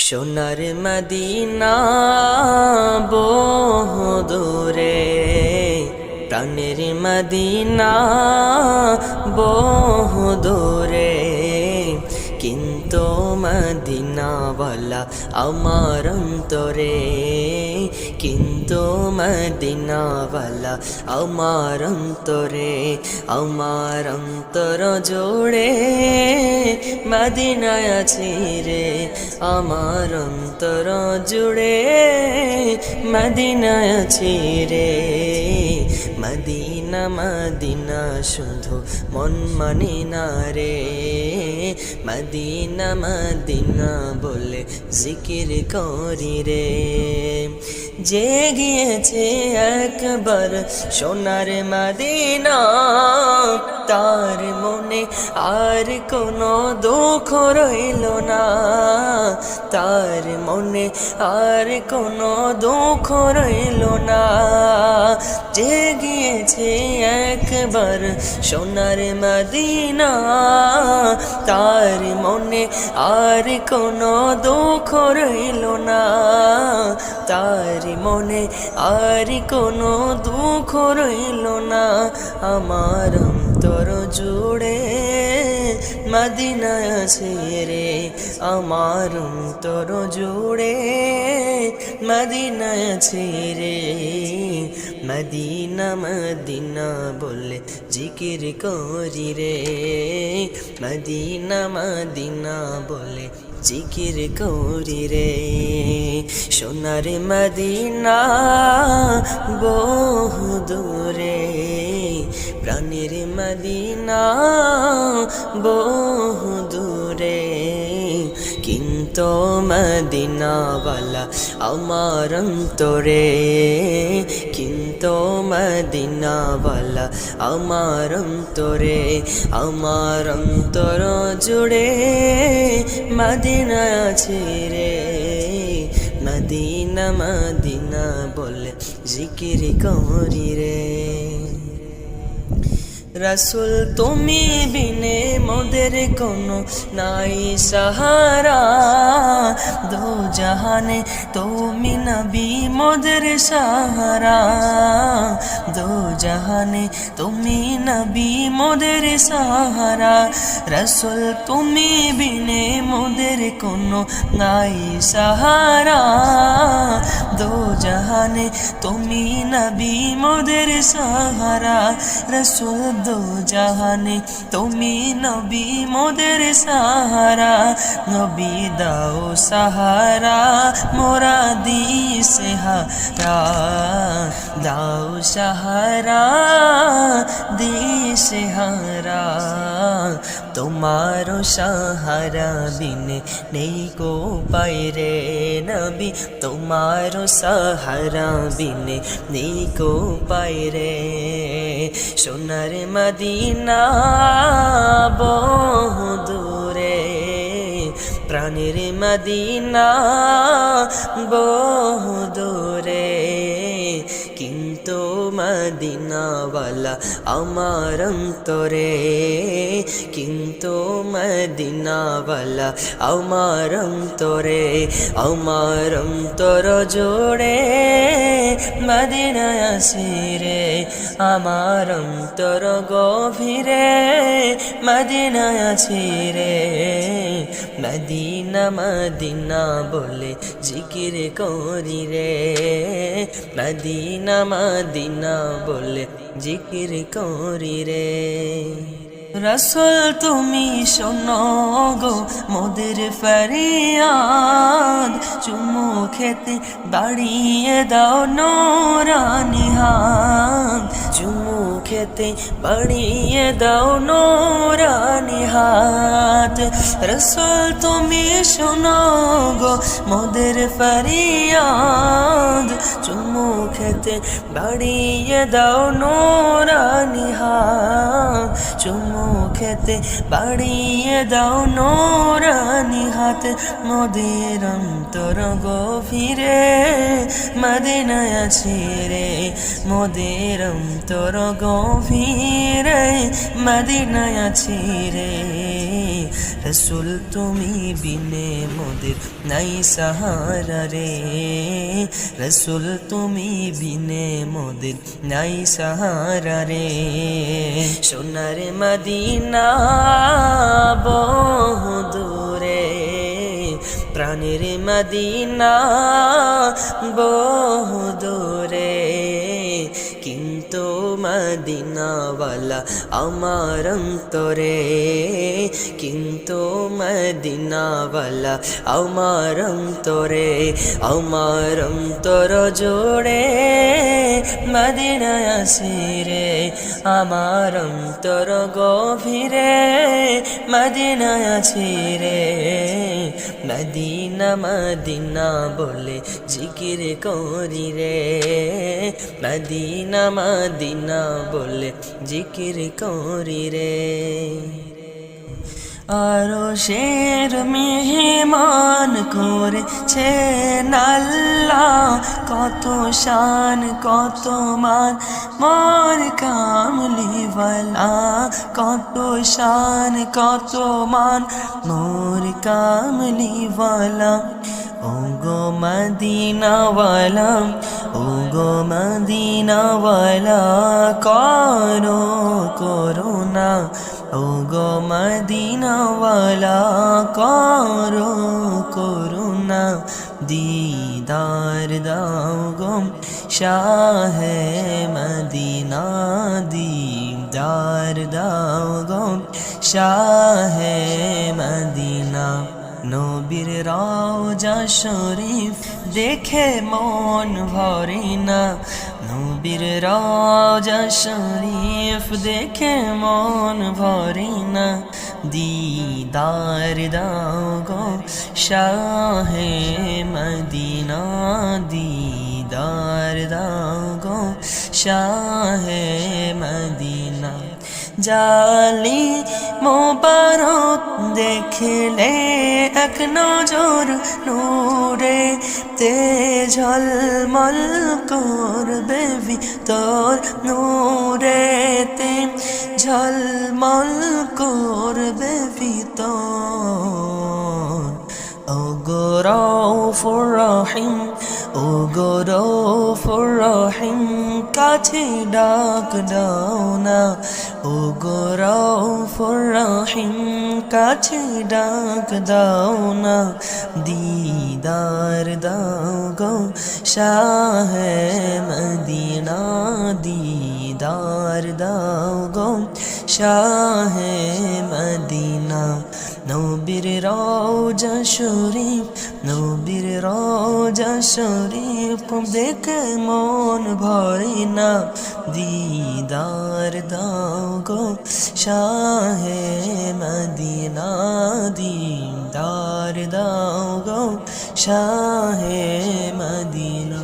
সোনার মদিনা বহু দূরে, প্রাণের মদিনা বহু দূরে, কিন্তু মদিনাওয়ালা আমার অন্তরে, কিন্তু মদিনাওয়ালা আমার অন্তরে, আমার অন্তর জুড়ে মদিনায় আছি রে, আমার অন্তর জুড়ে মদিনায় আছি রে। মদিনা মদিনা শুধু মন মানে না রে, মদিনা মদিনা বলে জিকির করি রে। যে গিয়েছে একবার সোনার মদিনা, তার মনে আর কোনো দুঃখ রইল না, তার মনে আর কোনো দুঃখ রইল না। যে গিয়েছে একবার সোনার মদিনা, তার মনে আর কোনো দুঃখ রইল না, তার মনে আর কোনো দুঃখ রইল না। আমার অন্তর জুড়ে মদিনা আছে রে, আমার অন্তর জুড়ে মদিনা আছে রে। মদিনা মদিনা বলে জিকির করি রে, মদিনা মদিনা বলে জিকির করি রে। সোনার মদিনা বহু দূরে, প্রাণের মদিনা বহু দূরে, কিন্তু মদিনাওয়ালা আমার অন্তরে, কিন্তু মদিনাওয়ালা আমার অন্তরে, আমার অন্তর জুড়ে মদিনা আছে রে। মদিনা মদিনা বলে জিকির করি রে। রসুল তুমি বিনে মোদের কোনো নাই সাহারা, দো জাহানে তুমি নবী মোদের সাহারা, দো জাহানে তুমি নবী মোদের সাহারা। রসুল তুমি বিনে মোদের কোনো নাই সাহারা, দো জাহানে তুমি নবী মোদের সাহারা। রসুল দো জাহানে তুমি নবী মোদের সাহারা, নবী দাও সাহারা মোরা দিশেহারা, দাও সাহারা দিশেহারা। তোমারো সাহারা বিনে নেই কো পায় রে নবী, তোমারো সাহারা বিনে নেই কো পায় রে। সোনার মদিনা বহু দূরে, প্রাণের মদিনা বহু দূরে, কিন্তু মদিনাওয়ালা আমার অন্তরে, কিন্তু মদিনাওয়ালা আমার অন্তরে, আমার অন্তর জুড়ে মদিনা আছে রে। আমার অন্তর গভীরে মদিনা আছে রে। মদিনা মদিনা বলে জিকির করি রে, মদিনা মদিনা বলে জিকির করি রে। রসুল তুমি শোনো গো মোদের ফরিয়াদ, চুমু খেতে বাড়িয়ে দাও নোরানি হাত, চুমু খেতে বাড়িয়ে দাও নোরানি হাত। রসুল তুমি শোনো গো মোদের ফরিয়াদ, চুমু খেতে বাড়িয়ে দাও নোরানি হাত, চুমু খেতে বাড়িয়ে দাও নোরানি হাত। মোদের অন্তর গভীরে মদিনা আছে রে, মোদের অন্তর গভীরে মদিনা আছে রে। রসুল তুমি বিনে মোদের নাই সাহারা রে, রসুল তুমি বিনে মোদের নাই সাহারা রে। সোনার মদিনা বহু দূরে, প্রাণের মদিনা বহু দূরে, কিন্তু মদিনাওয়ালা আমার অন্তরে, কিন্তু মদিনাওয়ালা আমার অন্তরে, আমার অন্তর জোড়ে মদিনায় আসি রে, আমার অন্তর গভীরে মদিনায় আছি রে। মদিনা মদিনা বলে জিকির করি রে, মদিনা মদিনা বলে জিকির করি রে। আরশের মেহমান করেছেন আল্লাহ, কত শান কত মান মোর কামলিওয়ালা, কত শান কত মান মোর কামলিওয়ালা। ও গো মদিনাওয়ালা, ও গো মদিনাওয়ালা, করো করুণা, ও গো মদিনাওয়ালা, করো করুণা। দীদার দাও গো শাহে মদিনা, দীদার দাও গো শাহে মদিনা। নবীর রওজা শরীফ দেখে মন ভরে না, নবীর রওজা শরীফ দেখে মন ভরে না। দীদার দাও গো শাহে মদিনা, দীদার দাও গো শাহে মদিনা। জালি মোবারক দেখলে এক নজর নূরে তে ঝলমল করবে ভিতর, নূরে তে ঝলমল করবে ভিতর। ও গো রউফুর রহিম, ও গো রউফুর রহিম, কাছে ডাক দাও না, ও গো রউফুর রহিম, কাছে ডাক দাও না। দীদার দাও গো শাহে মদিনা, দীদার দাও গো শাহে মদিনা। নবীর রওজা শরীফ, নবীর রওজা শরীফ দেখে মন ভরে না। দীদার দাও গো শাহে মদিনা, দীদার দাও গো শাহে মদিনা।